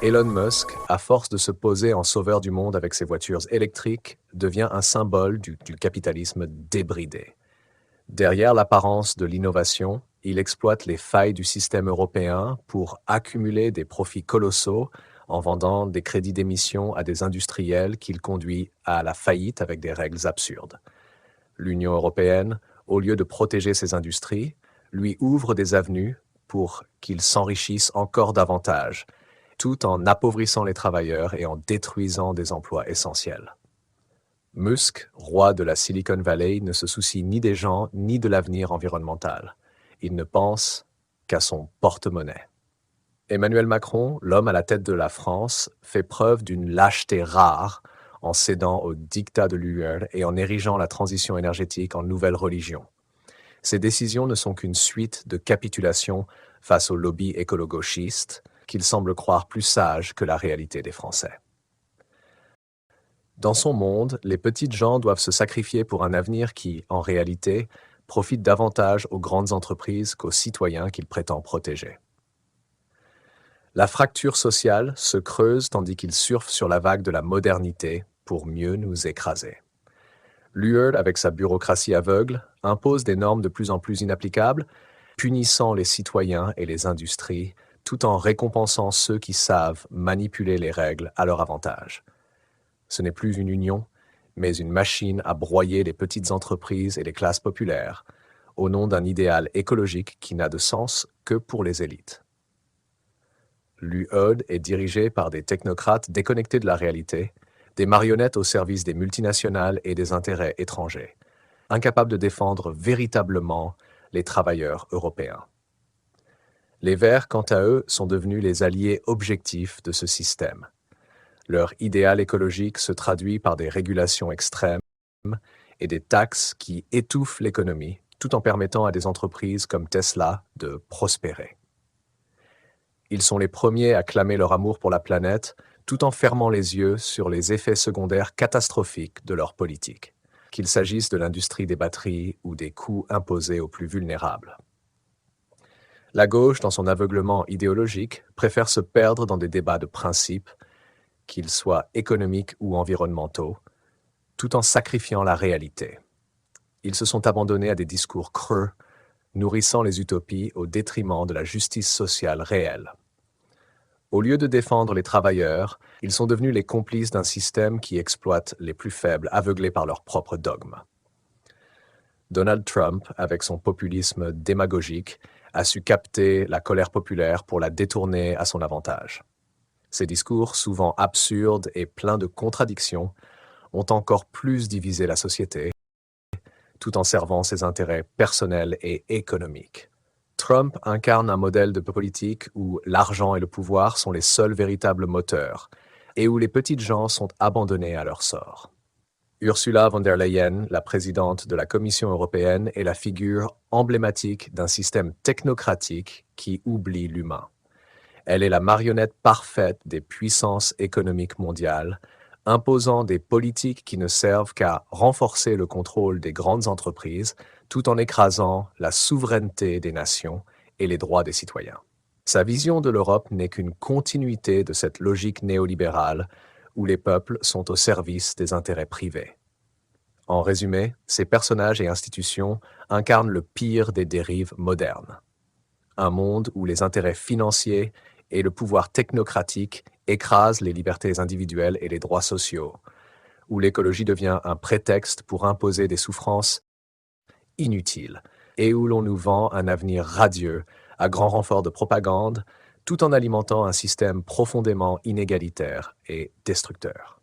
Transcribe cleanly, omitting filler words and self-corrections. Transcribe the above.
Elon Musk, à force de se poser en sauveur du monde avec ses voitures électriques, devient un symbole du capitalisme débridé. Derrière l'apparence de l'innovation, il exploite les failles du système européen pour accumuler des profits colossaux en vendant des crédits d'émission à des industriels qu'il conduit à la faillite avec des règles absurdes. L'Union européenne, au lieu de protéger ses industries, lui ouvre des avenues pour qu'ils s'enrichissent encore davantage, tout en appauvrissant les travailleurs et en détruisant des emplois essentiels. Musk, roi de la Silicon Valley, ne se soucie ni des gens ni de l'avenir environnemental. Il ne pense qu'à son porte-monnaie. Emmanuel Macron, l'homme à la tête de la France, fait preuve d'une lâcheté rare en cédant au diktat de l'UE et en érigeant la transition énergétique en nouvelle religion. Ces décisions ne sont qu'une suite de capitulations face au lobby écolo-gauchiste, qu'il semble croire plus sage que la réalité des Français. Dans son monde, les petites gens doivent se sacrifier pour un avenir qui, en réalité, profite davantage aux grandes entreprises qu'aux citoyens qu'il prétend protéger. La fracture sociale se creuse tandis qu'il surfe sur la vague de la modernité pour mieux nous écraser. L'UE, avec sa bureaucratie aveugle, impose des normes de plus en plus inapplicables, punissant les citoyens et les industries, tout en récompensant ceux qui savent manipuler les règles à leur avantage. Ce n'est plus une union, mais une machine à broyer les petites entreprises et les classes populaires, au nom d'un idéal écologique qui n'a de sens que pour les élites. L'UE est dirigée par des technocrates déconnectés de la réalité, des marionnettes au service des multinationales et des intérêts étrangers, incapables de défendre véritablement les travailleurs européens. Les Verts, quant à eux, sont devenus les alliés objectifs de ce système. Leur idéal écologique se traduit par des régulations extrêmes et des taxes qui étouffent l'économie, tout en permettant à des entreprises comme Tesla de prospérer. Ils sont les premiers à clamer leur amour pour la planète, tout en fermant les yeux sur les effets secondaires catastrophiques de leur politique, qu'il s'agisse de l'industrie des batteries ou des coûts imposés aux plus vulnérables. La gauche, dans son aveuglement idéologique, préfère se perdre dans des débats de principe, qu'ils soient économiques ou environnementaux, tout en sacrifiant la réalité. Ils se sont abandonnés à des discours creux, nourrissant les utopies au détriment de la justice sociale réelle. Au lieu de défendre les travailleurs, ils sont devenus les complices d'un système qui exploite les plus faibles, aveuglés par leurs propres dogmes. Donald Trump, avec son populisme démagogique, a su capter la colère populaire pour la détourner à son avantage. Ces discours, souvent absurdes et pleins de contradictions, ont encore plus divisé la société, tout en servant ses intérêts personnels et économiques. Trump incarne un modèle de politique où l'argent et le pouvoir sont les seuls véritables moteurs, et où les petites gens sont abandonnés à leur sort. Ursula von der Leyen, la présidente de la Commission européenne, est la figure emblématique d'un système technocratique qui oublie l'humain. Elle est la marionnette parfaite des puissances économiques mondiales, imposant des politiques qui ne servent qu'à renforcer le contrôle des grandes entreprises, tout en écrasant la souveraineté des nations et les droits des citoyens. Sa vision de l'Europe n'est qu'une continuité de cette logique néolibérale où les peuples sont au service des intérêts privés. En résumé, ces personnages et institutions incarnent le pire des dérives modernes. Un monde où les intérêts financiers et le pouvoir technocratique écrasent les libertés individuelles et les droits sociaux, où l'écologie devient un prétexte pour imposer des souffrances inutiles, et où l'on nous vend un avenir radieux à grand renfort de propagande, tout en alimentant un système profondément inégalitaire et destructeur.